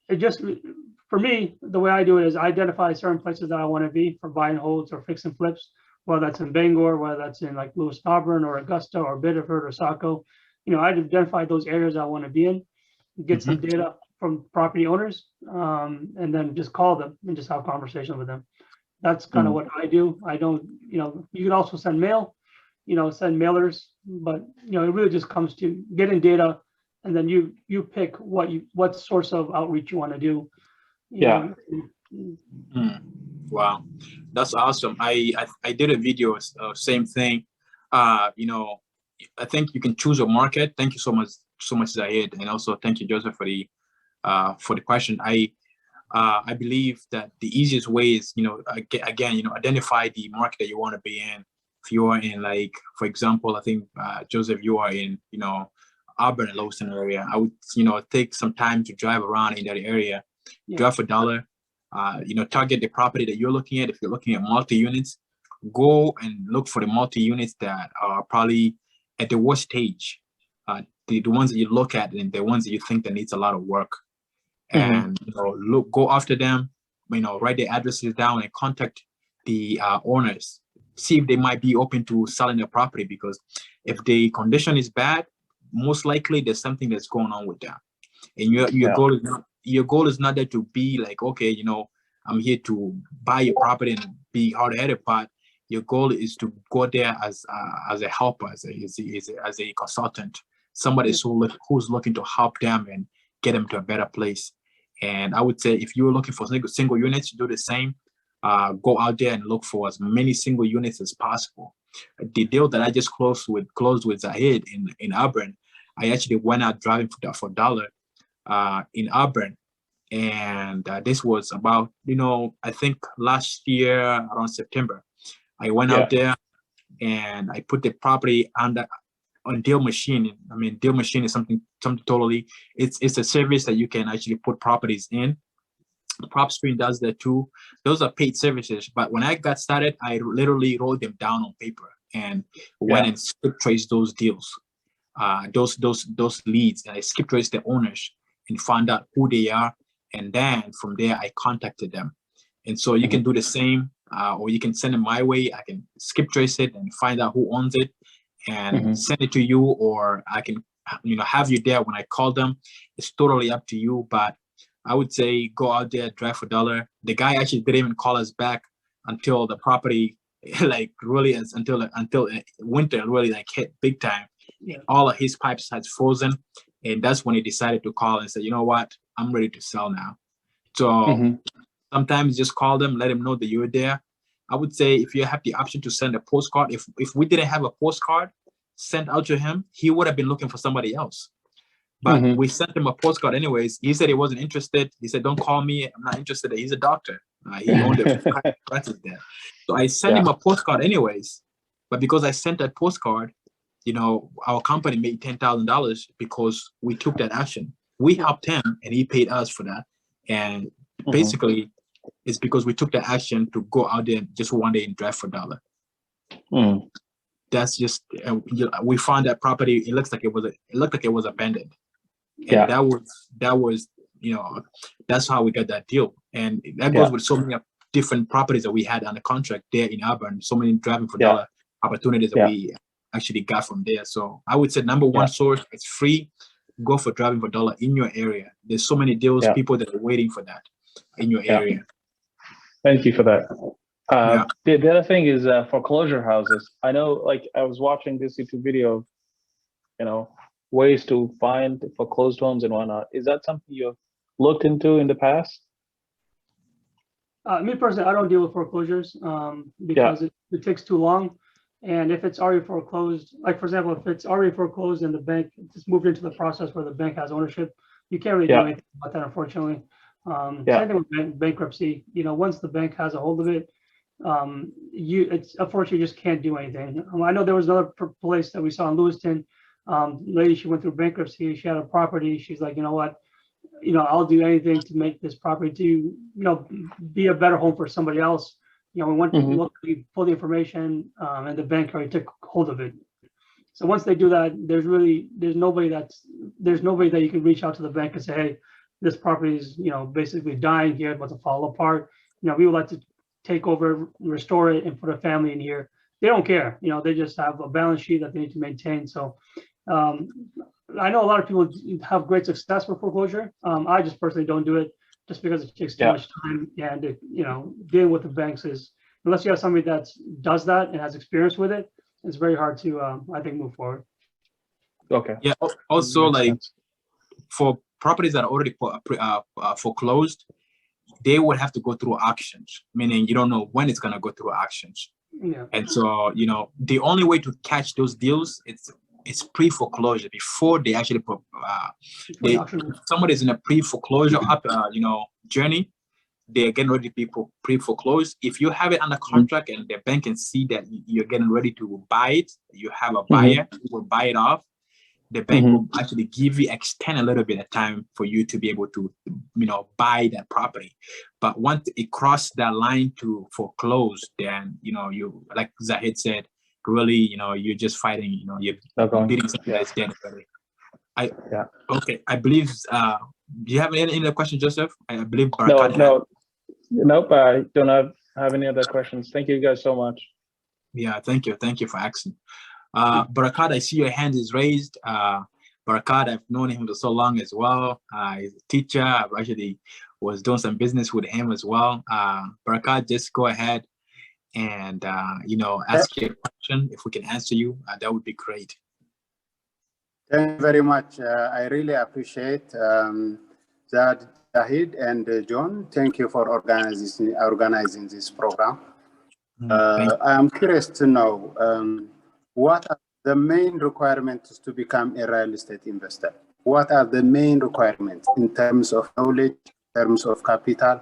it just, for me, the way I do it is I identify certain places that I want to be for buy and holds or fix and flips, whether that's in Bangor, whether that's in like Lewis Auburn or Augusta or Biddeford or Saco. I identify those areas I want to be in, get some data from property owners, and then just call them and just have conversation with them. That's kind of what I do. I don't, you can also send mail, send mailers, but it really just comes to getting data, and then you pick what source of outreach you want to do. Wow, that's awesome. I did a video, same thing. I think you can choose a market. Thank you so much, Zahid, and also thank you, Joseph, for the question. I believe that the easiest way is, again, identify the market that you want to be in. If you are in, like, for example, I think, Joseph, you are in, Auburn and Lewiston area. I would, take some time to drive around in that area, drive for $1, target the property that you're looking at. If you're looking at multi-units, go and look for the multi-units that are probably at the worst stage, the ones that you look at and the ones that you think that needs a lot of work. And go after them, write their addresses down and contact the owners, see if they might be open to selling their property, because if the condition is bad, most likely there's something that's going on with them. And your goal is not there to be like, okay, I'm here to buy your property and be hard-headed, but your goal is to go there as a helper, as a consultant, somebody who's looking to help them and get them to a better place. And I would say if you're looking for single units, do the same. Go out there and look for as many single units as possible. The deal that I just closed with Zahid in Auburn, I actually went out driving for $1 in Auburn. And this was about, I think last year around September. I went out there and I put the property on Deal Machine. I mean, Deal Machine is something totally, it's a service that you can actually put properties in. PropStream does that too. Those are paid services. But when I got started, I literally wrote them down on paper and went and skip traced those deals, those leads. And I skip traced the owners and found out who they are. And then from there, I contacted them. And so you can do the same, or you can send it my way. I can skip trace it and find out who owns it and send it to you, or I can, have you there when I call them. It's totally up to you. But I would say go out there, drive for $1. The guy actually didn't even call us back until the property, like really, until winter really like hit big time. All of his pipes had frozen, and that's when he decided to call and say, you know what, I'm ready to sell now. So sometimes just call them, let them know that you're there. I would say if you have the option to send a postcard, if we didn't have a postcard sent out to him, he would have been looking for somebody else. But we sent him a postcard anyways. He said he wasn't interested. He said, don't call me. I'm not interested. He's a doctor. He owned a practice there. So I sent him a postcard anyways. But because I sent that postcard, our company made $10,000 because we took that action. We helped him and he paid us for that. And basically, it's because we took the action to go out there just one day and drive for $1. That's just, we found that property. It looked like it was abandoned. And that was, that's how we got that deal. And that goes with so many different properties that we had on the contract there in Auburn, so many driving for $1 opportunities that we actually got from there. So I would say number one source, it's free. Go for driving for $1 in your area. There's so many deals, people that are waiting for that in your area. Thank you for that. The other thing is foreclosure houses. I know, like, I was watching this YouTube video of, ways to find foreclosed homes and whatnot. Is that something you've looked into in the past? Me personally, I don't deal with foreclosures because it takes too long. And if it's already foreclosed, like for example, if it's already foreclosed and the bank just moved into the process where the bank has ownership, you can't really do anything about that, unfortunately. Same thing with bankruptcy. Once the bank has a hold of it, it's unfortunately you just can't do anything. I know there was another place that we saw in Lewiston. Lady, she went through bankruptcy. She had a property. She's like, you know what? I'll do anything to make this property to, be a better home for somebody else. We went to look, pull the information, and the bank already took hold of it. So once they do that, there's nobody that you can reach out to the bank and say, hey, this property is, basically dying here, about to fall apart. We would like to take over, restore it, and put a family in here. They don't care. They just have a balance sheet that they need to maintain. So I know a lot of people have great success with foreclosure. I just personally don't do it just because it takes too much time, and dealing with the banks is, unless you have somebody that does that and has experience with it, it's very hard to, I think, move forward. Okay. Yeah. Also, Makes like sense. for properties that are already foreclosed, they would have to go through auctions, meaning you don't know when it's gonna go through auctions. Yeah. And so, the only way to catch those deals, it's pre-foreclosure before they actually put. Somebody's in a pre-foreclosure journey. They're getting ready to be pre-foreclosed. If you have it under contract and the bank can see that you're getting ready to buy it, you have a buyer who will buy it off. The bank will actually extend a little bit of time for you to be able to, buy that property. But once it crosses that line to foreclose, then, you, like Zahid said, really, you're just fighting, you're beating something that's dead already. Okay, I believe, do you have any other questions, Joseph? I believe Barakat Nope, I don't have any other questions. Thank you guys so much. Yeah, thank you for asking. Barakat, I see your hand is raised. Barakat, I've known him for so long as well. He's a teacher. I've actually was doing some business with him as well. Barakat, just go ahead and ask your question. If we can answer you, that would be great. Thank you very much. I really appreciate that, Zahid and John. Thank you for organizing this program. I am curious to know what are the main requirements to become a real estate investor? What are the main requirements in terms of knowledge, in terms of capital,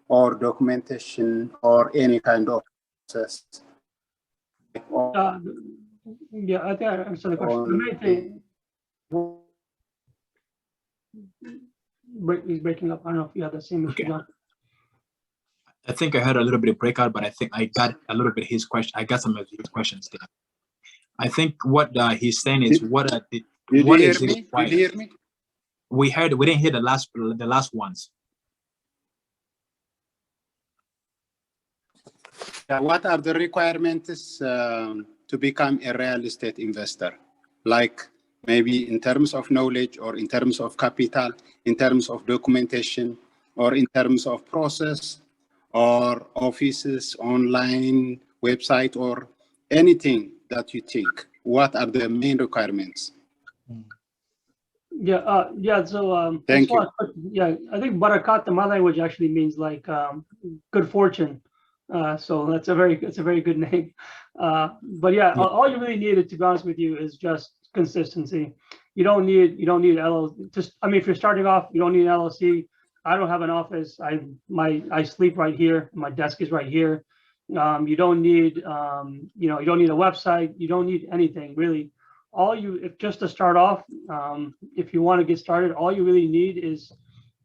or documentation, or any kind of process? Yeah, I think I understand the question. The main thing. He's breaking up. I don't know if you have the same issue. Okay. I think I heard a little bit of breakout, but I think I got a little bit of his question. I got some of his questions there. I think what he's saying is what is it required? Did you hear me? We didn't hear the last ones. What are the requirements to become a real estate investor? Like maybe in terms of knowledge, or in terms of capital, in terms of documentation, or in terms of process, or offices, online, website, or anything that you think. What are the main requirements? Yeah. So thank you. Yeah, I think Barakat in my language actually means like good fortune. So it's a very good name. But yeah, all you really needed, to be honest with you, is just consistency. You don't need LLC. If you're starting off, you don't need an LLC. I don't have an office. I sleep right here. My desk is right here. You don't need you don't need a website. You don't need anything really. Just to start off, if you want to get started, all you really need is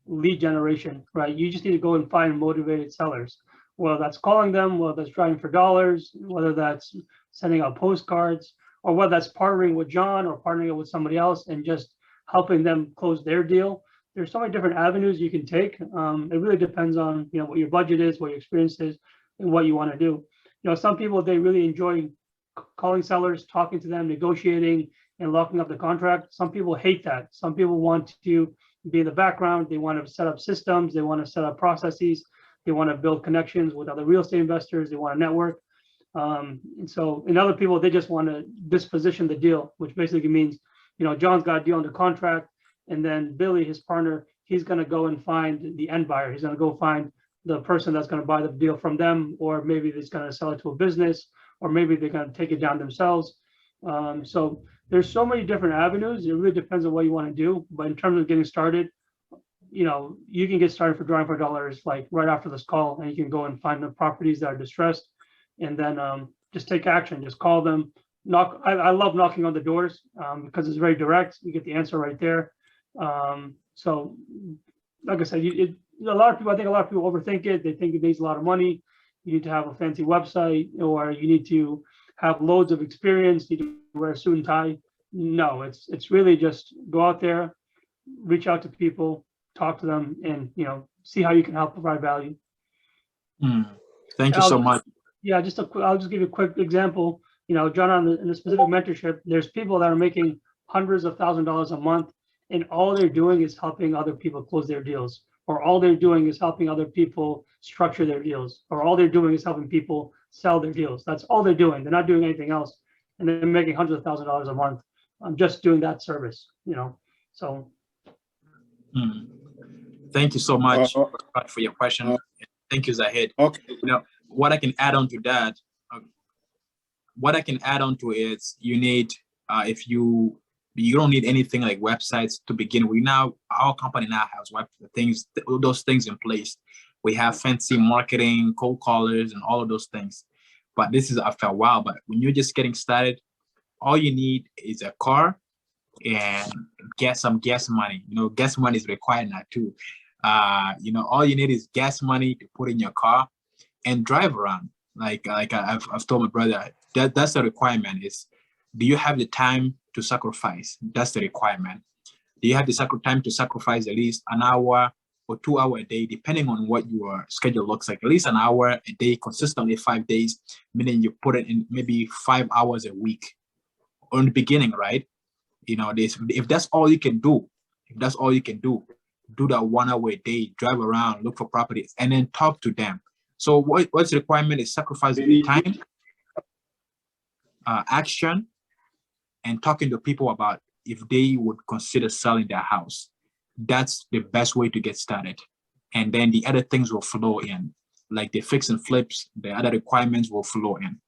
lead generation, right? You just need to go and find motivated sellers. Whether that's calling them, whether that's driving for dollars, whether that's sending out postcards, or whether that's partnering with John or partnering with somebody else and just helping them close their deal. There's so many different avenues you can take. It really depends on what your budget is, what your experience is, and what you want to do. Some people, they really enjoy calling sellers, talking to them, negotiating, and locking up the contract. Some people hate that. Some people want to be in the background. They want to set up systems. They want to set up processes. They want to build connections with other real estate investors. They want to network. And other people, they just want to disposition the deal, which basically means, John's got a deal under contract, and then Billy, his partner, he's going to go and find the end buyer. He's going to go find the person that's going to buy the deal from them, or maybe he's going to sell it to a business, or maybe they're going to take it down themselves. So there's so many different avenues. It really depends on what you want to do. But in terms of getting started, you can get started for drawing for dollars like right after this call, and you can go and find the properties that are distressed, and then just take action. Just call them, knock. I love knocking on the doors because it's very direct. You get the answer right there. So like I said, I think a lot of people overthink it. They think it needs a lot of money. You need to have a fancy website, or you need to have loads of experience. You need to wear a suit and tie. No, it's really just go out there, reach out to people, talk to them, and see how you can help provide value. Thank you so much. Yeah, I'll just give you a quick example. John, in the specific mentorship, there's people that are making hundreds of $1,000s a month, and all they're doing is helping other people close their deals, or all they're doing is helping other people structure their deals, or all they're doing is helping people sell their deals. That's all they're doing. They're not doing anything else, and they're making hundreds of $1,000s a month. I'm just doing that service, So. Thank you so much for your question. Thank you, Zahid. Okay. What I can add on to that, is you need, if you don't need anything like websites to begin with. Now, our company now has those things in place. We have fancy marketing, cold callers, and all of those things. But this is after a while. But when you're just getting started, all you need is a car and get some gas money. Gas money is required now too. All you need is gas money to put in your car and drive around. Like I've told my brother, that's the requirement. Is, do you have the time to sacrifice? That's the requirement. Do you have the time to sacrifice at least an hour or 2 hours a day, depending on what your schedule looks like? At least an hour a day, consistently 5 days, meaning you put it in maybe 5 hours a week. Or in the beginning, right? If that's all you can do, do that 1 hour a day, drive around, look for properties, and then talk to them. So what's the requirement is sacrificing time, action, and talking to people about if they would consider selling their house. That's the best way to get started. And then the other things will flow in, like the fix and flips, the other requirements will flow in.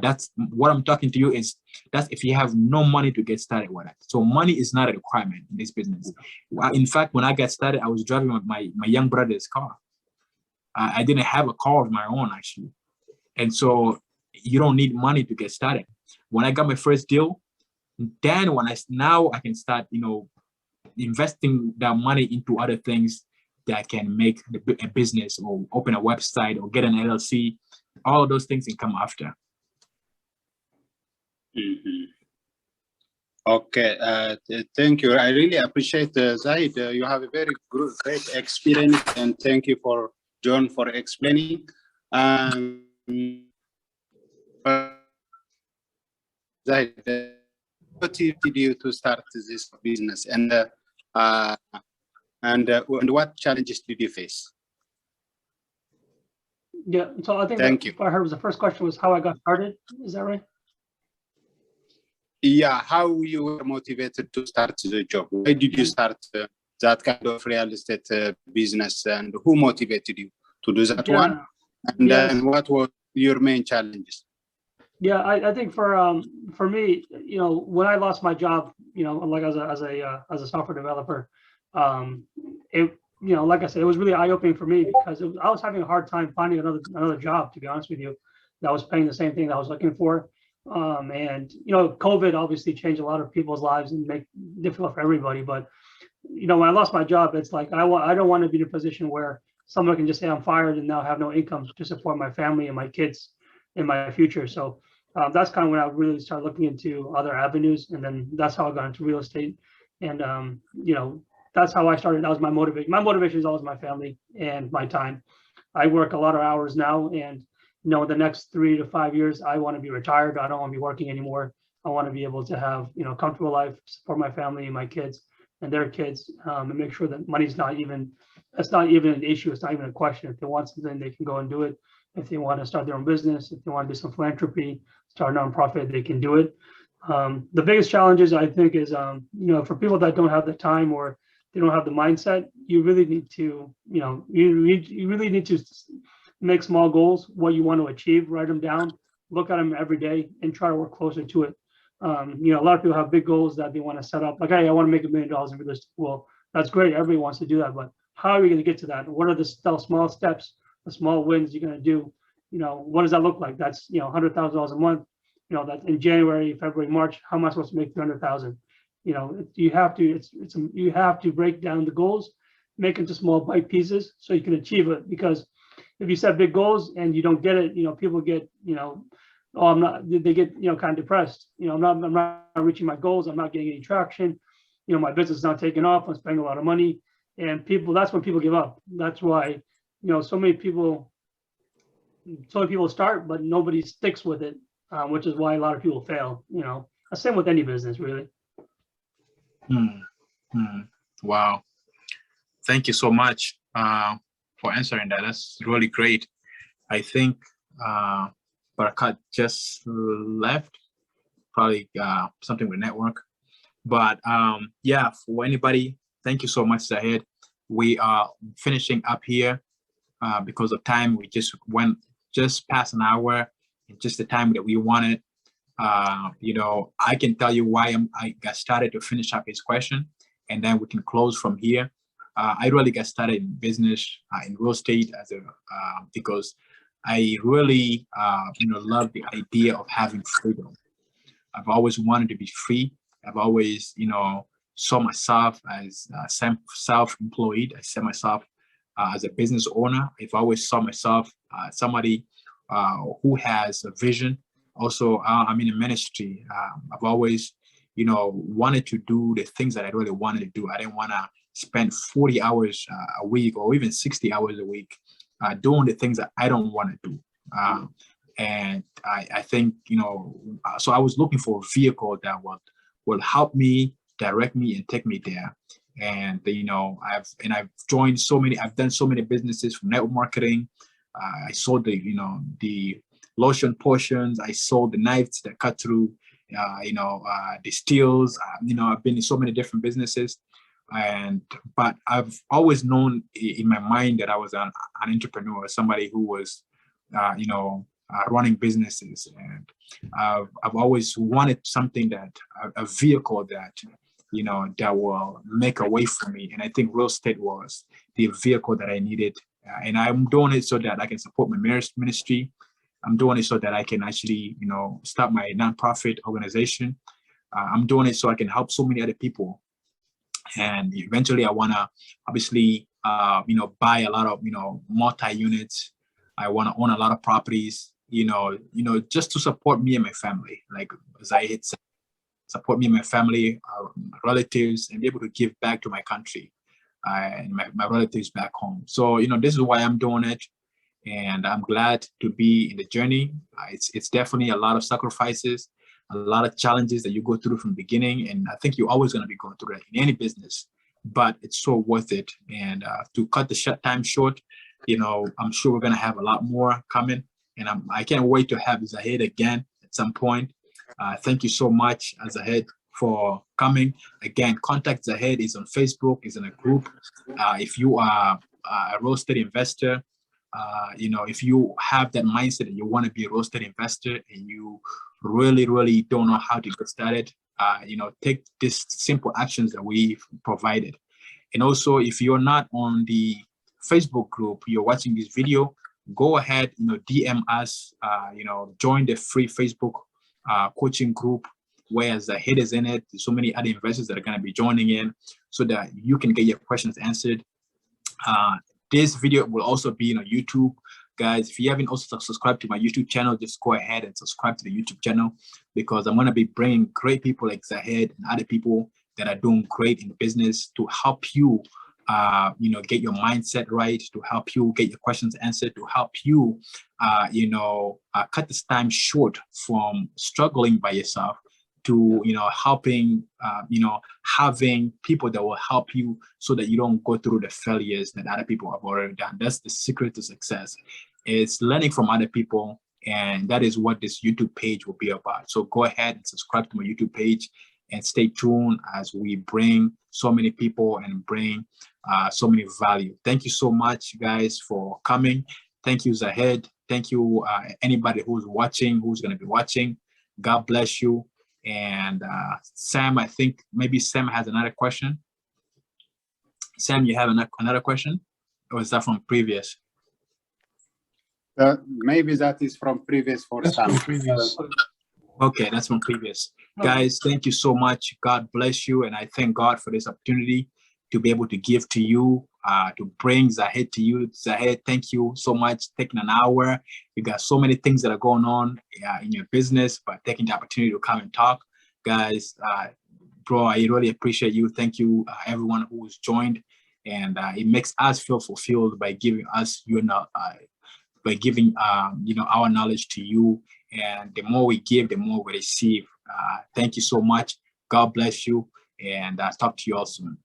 That's what I'm talking to you is, that's if you have no money to get started with it. So money is not a requirement in this business. In fact, when I got started, I was driving with my young brother's car. I didn't have a car of my own, actually. And so you don't need money to get started. When I got my first deal, then now I can start, investing that money into other things that can make a business or open a website or get an LLC. All of those things can come after. Okay, thank you. I really appreciate Zahid. You have a very great experience, and thank you for John for explaining. Zahid, what motivated you to start this business, and what challenges did you face? Yeah, so I think what I heard was the first question was how I got started. Is that right? Yeah, how you were motivated to start the job? Why did you start that kind of real estate business, and who motivated you to do that one? And then what were your main challenges? Yeah, I think for me, when I lost my job, like as a software developer, like I said, it was really eye-opening for me because I was having a hard time finding another job, to be honest with you, that was paying the same thing that I was looking for. And COVID obviously changed a lot of people's lives and make it difficult for everybody. But when I lost my job, it's like I don't want to be in a position where someone can just say I'm fired and now have no income to support my family and my kids in my future. So that's kind of when I really started looking into other avenues, and then that's how I got into real estate. And that's how I started. That was my motivation. My motivation is always my family and my time. I work a lot of hours now, and the next 3 to 5 years, I want to be retired. I don't want to be working anymore. I want to be able to have, a comfortable life, support my family and my kids and their kids, and make sure that money's not even an issue. It's not even a question. If they want something, they can go and do it. If they want to start their own business, if they want to do some philanthropy, start a nonprofit, they can do it. The biggest challenges, I think, is, for people that don't have the time or they don't have the mindset, you really need to, you really need to make small goals, what you want to achieve, write them down, look at them every day, and try to work closer to it. A lot of people have big goals that they want to set up, like, hey, I want to make $1 million in real estate. Well, that's great. Everybody wants to do that, but how are you going to get to that? What are the small steps, the small wins you're going to do? What does that look like? That's, $100,000 a month. That in January, February, March, how am I supposed to make 300,000? You have to break down the goals, make into small bite pieces so you can achieve it. Because if you set big goals and you don't get it, people get, they get, kind of depressed. I'm not reaching my goals. I'm not getting any traction. My business is not taking off. I'm spending a lot of money. and that's when people give up. That's why, so many people start, but nobody sticks with it, which is why a lot of people fail. Same with any business, really. Wow. Thank you so much for answering that. That's really great. I think Barakat just left, probably something with network. But yeah, for anybody, thank you so much, Zahid. We are finishing up here because of time. We just went just past an hour, and just the time that we wanted. I can tell you why I got started to finish up his question, and then we can close from here. I really got started in business, in real estate, because I really, love the idea of having freedom. I've always wanted to be free. I've always, saw myself as self-employed. I saw myself as a business owner. I've always saw myself somebody who has a vision. Also, I'm in a ministry. I've always, wanted to do the things that I really wanted to do. I didn't want to spend 40 hours a week or even 60 hours a week doing the things that I don't want to do. And I think, so I was looking for a vehicle that will help me, direct me, and take me there. And, I've joined I've done so many businesses from network marketing. I sold the lotion portions. I sold the knives that cut through, the steels. I've been in so many different businesses. But I've always known in my mind that I was an entrepreneur, somebody who was, running businesses. And I've always wanted something a vehicle that, that will make a way for me. And I think real estate was the vehicle that I needed. And I'm doing it so that I can support my marriage ministry. I'm doing it so that I can actually, start my nonprofit organization. I'm doing it so I can help so many other people. And eventually I want to obviously, buy a lot of, multi-units. I want to own a lot of properties, just to support me and my family. Like Zahid said, support me and my family, relatives, and be able to give back to my country and my relatives back home. So, this is why I'm doing it. And I'm glad to be in the journey. It's definitely a lot of sacrifices, a lot of challenges that you go through from the beginning. And I think you're always going to be going through that in any business, but it's so worth it. And to cut the time short, I'm sure we're going to have a lot more coming. And I can't wait to have Zahid again at some point. Thank you so much, Zahid, for coming. Again, contact Zahid. Is on Facebook, is in a group. If you are a real estate investor, if you have that mindset that you want to be a real estate investor and you really, really don't know how to get started, take these simple actions that we've provided. And also, if you're not on the Facebook group, you're watching this video, go ahead, DM us, join the free Facebook coaching group where Zahid is in it. There's so many other investors that are going to be joining in so that you can get your questions answered. This video will also be on YouTube. Guys, if you haven't also subscribed to my YouTube channel, just go ahead and subscribe to the YouTube channel, because I'm going to be bringing great people like Zahid and other people that are doing great in business to help you, get your mindset right, to help you get your questions answered, to help you, cut this time short from struggling by yourself to, helping, having people that will help you so that you don't go through the failures that other people have already done. That's the secret to success. It's learning from other people. And that is what this YouTube page will be about. So go ahead and subscribe to my YouTube page and stay tuned as we bring so many people and bring so many value. Thank you so much, guys, for coming. Thank you, Zahid. Thank you, anybody who's watching, who's going to be watching. God bless you. And Sam, I think maybe Sam has another question. Sam, you have another question? Or is that from previous? Maybe that is from previous for Sam. Okay, that's from previous. Guys, thank you so much. God bless you. And I thank God for this opportunity to be able to give to you, to bring Zahid to you. Zahid, thank you so much. Taking an hour. You got so many things that are going on in your business, but taking the opportunity to come and talk. Guys, bro, I really appreciate you. Thank you, everyone who's joined. and it makes us feel fulfilled by giving us by giving our knowledge to you. And the more we give, the more we receive. Thank you so much. God bless you, and talk to you all soon.